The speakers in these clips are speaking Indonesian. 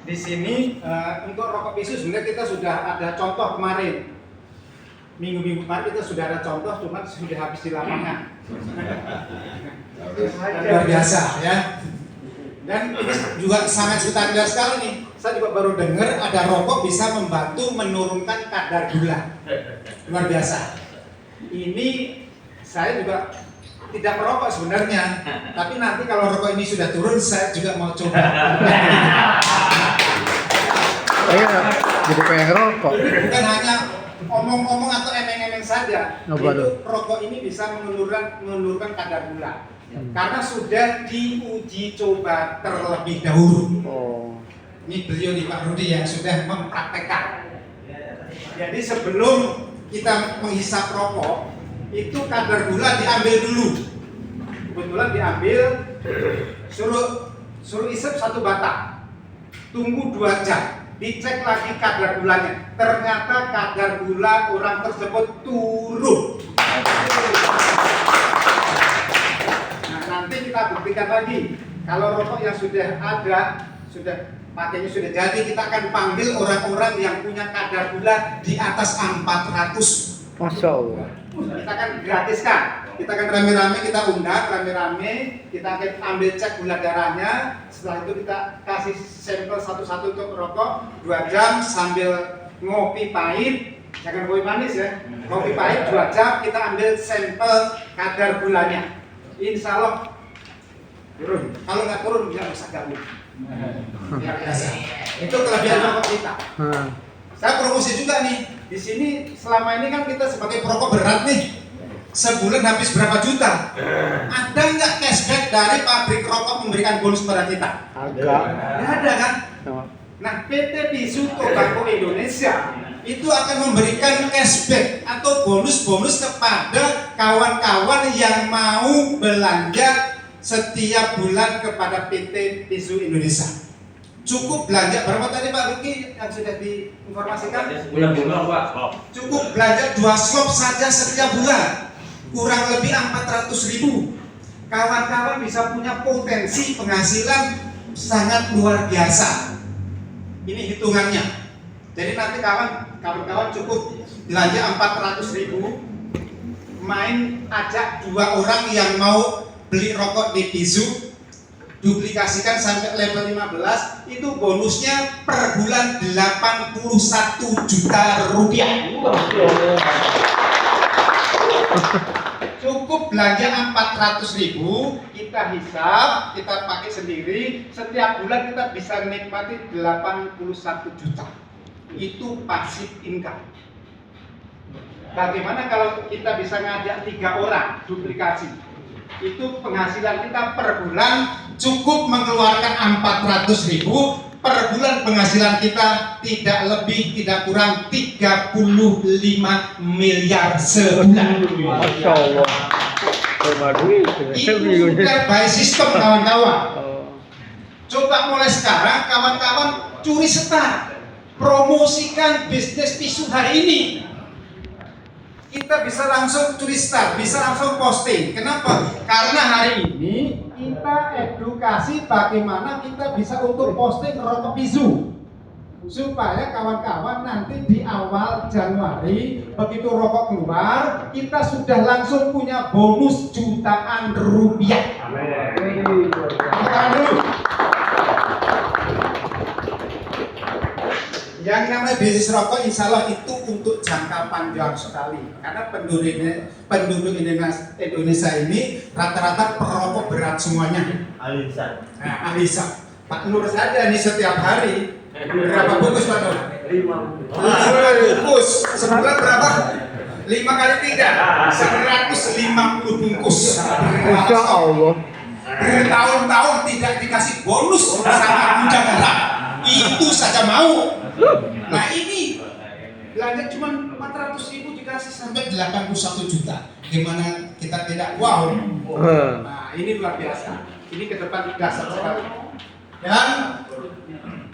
di sini untuk rokok pisu sebenarnya kita sudah ada contoh kemarin. Minggu-minggu kemarin kita sudah ada contoh, cuma sudah habis di lapangan. Luar biasa ya. Dan ini juga sangat standar sekali nih. Saya juga baru dengar ada rokok bisa membantu menurunkan kadar gula. Luar biasa. Ini saya juga tidak merokok sebenarnya, tapi nanti kalau rokok ini sudah turun, saya juga mau coba. Saya jadi pengen ngerokok. Bukan hanya omong-omong atau emeng-emeng saja. Apa Itu tuh? rokok ini bisa menurunkan kadar gula. Karena sudah diuji coba terlebih dahulu. Oh. Ini beliau di Pak Rudi yang sudah mempraktekkan. Jadi sebelum kita menghisap rokok, itu kadar gula diambil dulu. Kebetulan diambil, suruh isep 1 batang. Tunggu 2 jam. Dicek lagi kadar gulanya. Ternyata kadar gula orang tersebut turun. Nah, nanti kita buktikan lagi. Kalau rokok yang sudah ada, sudah pakainya sudah jadi, kita akan panggil orang-orang yang punya kadar gula di atas 400. Masya Allah. Kita akan gratiskan. Kita akan rame-rame, kita undang rame-rame, kita akan ambil cek gula darahnya. Setelah itu kita kasih sampel satu-satu untuk rokok 2 jam sambil ngopi pahit. Jangan kopi manis ya. Kopi pahit 2 jam, kita ambil sampel kadar gulanya. Insya Allah turun. Kalau nggak turun nggak usah gabung. Luar biasa. Itu kelebihan rokok kita. Saya promosi juga nih. Di sini selama ini kan kita sebagai perokok berat nih, sebulan habis berapa juta? Ada nggak cashback dari pabrik rokok memberikan bonus pada kita? Agak. Nggak ada kan? Nah, PT Pisu Tobacco Indonesia itu akan memberikan cashback atau bonus-bonus kepada kawan-kawan yang mau belanja setiap bulan kepada PT Pisu Indonesia. Cukup belanja berapa tadi Pak Ruki yang sudah diinformasikan? Bulan-bulan Pak. Cukup belanja 2 slop saja setiap bulan, kurang lebih 400.000. Kawan-kawan bisa punya potensi penghasilan sangat luar biasa. Ini hitungannya. Jadi nanti kawan-kawan cukup belanja 400.000, main ajak 2 orang yang mau beli rokok di Pisu, duplikasikan sampai level 15, itu bonusnya per bulan 81 juta rupiah. Cukup belanja 400.000, kita hisap, kita pakai sendiri, setiap bulan kita bisa menikmati 81 juta. Itu passive income. Bagaimana kalau kita bisa ngajak 3 orang duplikasi? Itu penghasilan kita per bulan cukup mengeluarkan 400.000 per bulan. Penghasilan kita tidak lebih tidak kurang 35 miliar sebulan. Masya Allah. Itu sudah by system kawan-kawan. Coba mulai sekarang kawan-kawan curi start, promosikan bisnis Pisu hari ini. Kita bisa langsung curi start, bisa langsung posting. Kenapa? Karena hari ini kita edukasi bagaimana kita bisa untuk posting rokok Pisu, supaya kawan-kawan nanti di awal Januari begitu rokok keluar, kita sudah langsung punya bonus jutaan rupiah. Amin. Tangan dulu. Yang namanya bisnis rokok insya Allah itu untuk jangka panjang sekali, karena penduduk Indonesia ini rata-rata perokok berat semuanya. Alisan. Nah, Alisa, Pak Nur saja nih setiap hari berapa bungkus Pak Nur? 5 bungkus. Sebulan berapa? 5 kali 3, 150 bungkus. Masya Allah. Bertahun-tahun tidak dikasih bonus sama Jakarta, itu saja mau. Nah ini belanja cuma 400.000 dikasih sampai 81 juta. Gimana kita tidak wow? Nah ini luar biasa. Ini ke depan dasar sekali. Dan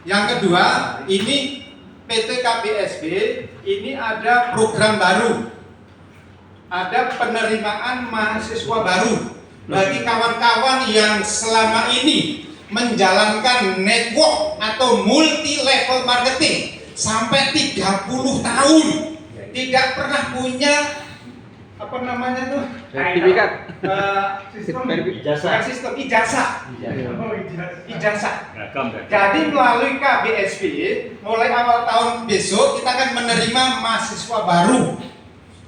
yang kedua, ini PT KBSB ini ada program baru. Ada penerimaan mahasiswa baru bagi kawan-kawan yang selama ini menjalankan network atau multi level marketing sampai 30 tahun tidak pernah punya apa namanya tuh Sertifikat. sistem Ijazah. sistem ijazah. Ijazah. Beragam. Jadi melalui KBSP mulai awal tahun besok kita akan menerima mahasiswa baru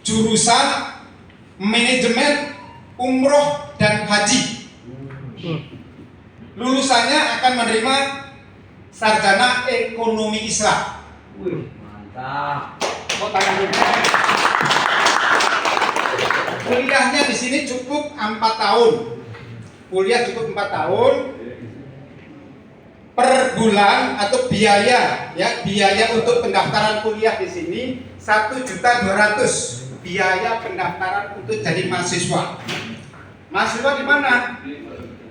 jurusan manajemen umroh dan haji. Lulusannya akan menerima sarjana ekonomi Islam. Wih, mantap. Oh, tangan dulu. Kuliahnya di sini cukup 4 tahun. Kuliah cukup 4 tahun. Per bulan atau biaya untuk pendaftaran kuliah di sini 1.200.000 biaya pendaftaran untuk jadi mahasiswa. Mahasiswa di mana?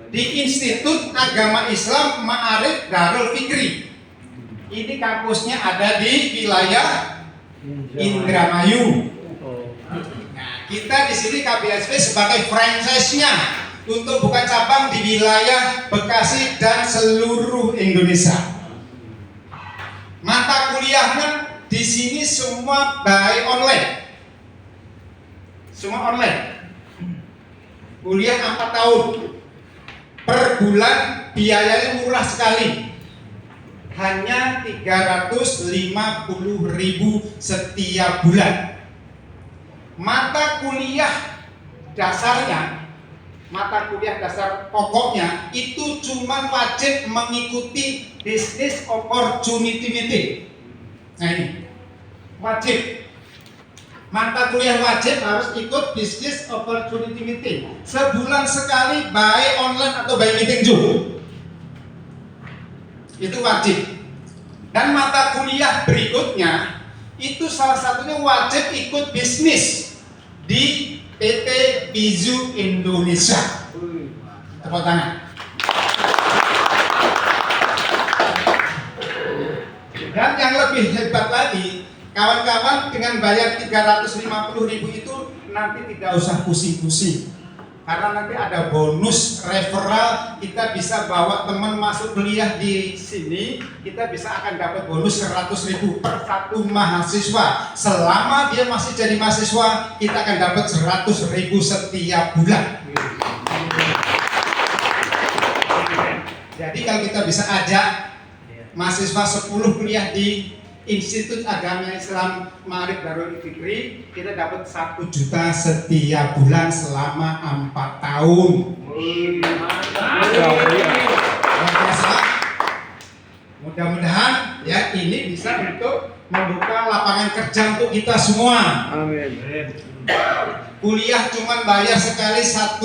Di Institut Agama Islam Ma'arif Darul Fikri. Ini kampusnya ada di wilayah Indramayu. Nah, kita di sini KBSP sebagai franchise-nya untuk buka cabang di wilayah Bekasi dan seluruh Indonesia. Mata kuliahnya di sini semua by online. Semua online. Kuliah 4 tahun. Per bulan biayanya murah sekali. Hanya 350.000 setiap bulan. Mata kuliah dasarnya, mata kuliah dasar pokoknya itu cuma wajib mengikuti business opportunity meeting. Nah ini wajib. Mata kuliah wajib harus ikut business opportunity meeting. Sebulan sekali baik online atau by meeting Zoom. Itu wajib. Dan mata kuliah berikutnya itu salah satunya wajib ikut bisnis di PT Pizu Indonesia. Tepuk tangan. Dan yang lebih hebat lagi, kawan-kawan dengan bayar 350.000 itu nanti tidak usah pusing-pusing. Karena nanti ada bonus referral, kita bisa bawa teman masuk kuliah di sini, kita bisa akan dapat bonus 100.000 per satu mahasiswa. Selama dia masih jadi mahasiswa, kita akan dapat 100.000 setiap bulan. Jadi kalau kita bisa ajak mahasiswa 10 kuliah di Institut Agama Islam Ma'arif Darul Fikri, kita dapat 1 juta setiap bulan selama 4 tahun. Mudah-mudahan ya ini bisa untuk membuka lapangan kerja untuk kita semua. Amin. Kuliah cuma bayar sekali 1,2,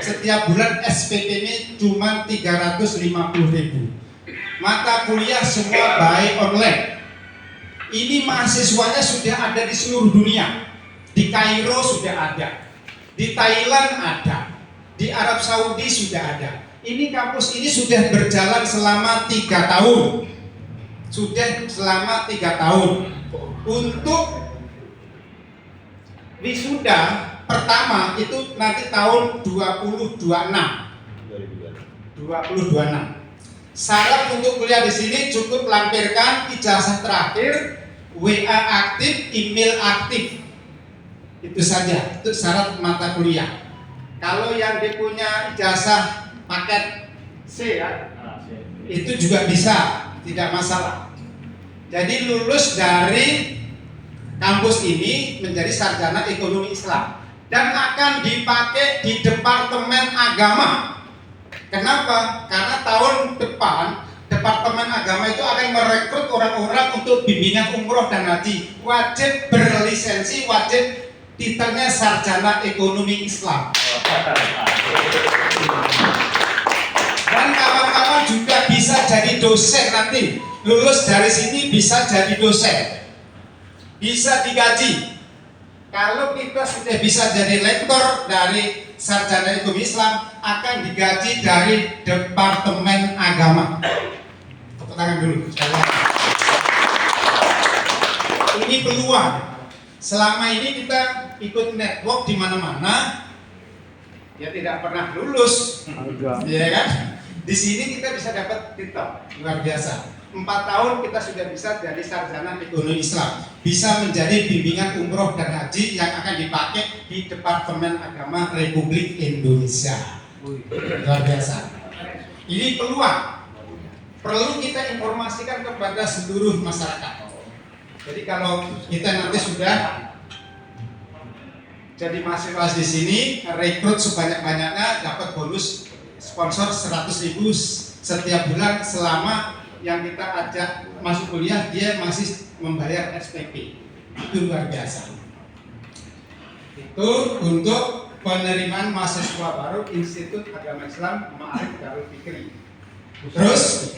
setiap bulan SPP-nya cuma 350.000. Mata kuliah semua baik online. Ini mahasiswanya sudah ada di seluruh dunia. Di Kairo sudah ada, di Thailand ada, di Arab Saudi sudah ada. Ini kampus ini sudah berjalan selama 3 tahun. Sudah selama 3 tahun. Untuk wisuda pertama itu nanti tahun 2026. Syarat untuk kuliah di sini cukup lampirkan ijazah terakhir, WA aktif, email aktif. Itu saja, itu syarat mata kuliah. Kalau yang dia punya ijazah paket C ya, itu juga bisa, tidak masalah. Jadi lulus dari kampus ini menjadi sarjana ekonomi Islam dan akan dipakai di Departemen Agama. Kenapa? Karena tahun depan Departemen Agama itu akan merekrut orang-orang untuk bimbingan umroh dan haji. Wajib berlisensi, wajib titelnya sarjana ekonomi Islam. Dan kawan-kawan juga bisa jadi dosen nanti. Lulus dari sini bisa jadi dosen. Bisa digaji. Kalau kita sudah bisa jadi lektor dari sarjana ekonomi Islam, akan digaji dari Departemen Agama. Tepuk tangan dulu. Ini peluang. Selama ini kita ikut network di mana-mana, ya tidak pernah lulus, ya kan? Di sini kita bisa dapat titel luar biasa. 4 tahun kita sudah bisa jadi sarjana ekonomi Islam, bisa menjadi bimbingan umroh dan haji yang akan dipakai di Departemen Agama Republik Indonesia. Luar biasa. Ini peluang. Perlu kita informasikan kepada seluruh masyarakat. Jadi kalau kita nanti sudah jadi mahasiswa di sini, rekrut sebanyak-banyaknya, dapat bonus sponsor 100.000 setiap bulan selama yang kita ajak masuk kuliah dia masih membayar SPP. Itu luar biasa. Itu untuk penerimaan mahasiswa baru Institut Agama Islam Ma'arif Darul Fikri. Terus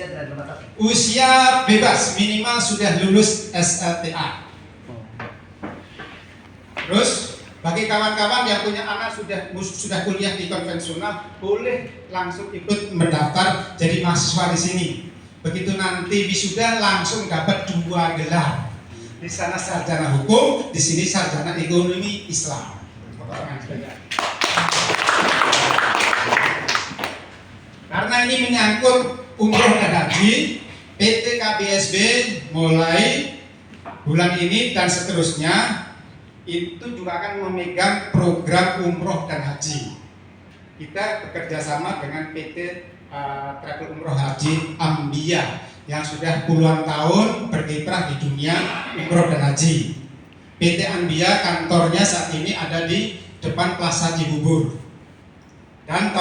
usia bebas minimal sudah lulus SLTA. Terus bagi kawan-kawan yang punya anak sudah kuliah di konvensional, boleh langsung ikut mendaftar jadi mahasiswa di sini. Begitu nanti wisuda langsung dapat 2 gelar. Di sana sarjana hukum, di sini sarjana ekonomi Islam. Karena ini menyangkut umroh dan haji, PT KBSB mulai bulan ini dan seterusnya itu juga akan memegang program umroh dan haji. Kita bekerja sama dengan PT Travel Umroh Haji Ambia yang sudah puluhan tahun berkiprah di dunia umroh dan haji. PT Ambia kantornya saat ini ada di depan Plaza Cibubur. Dan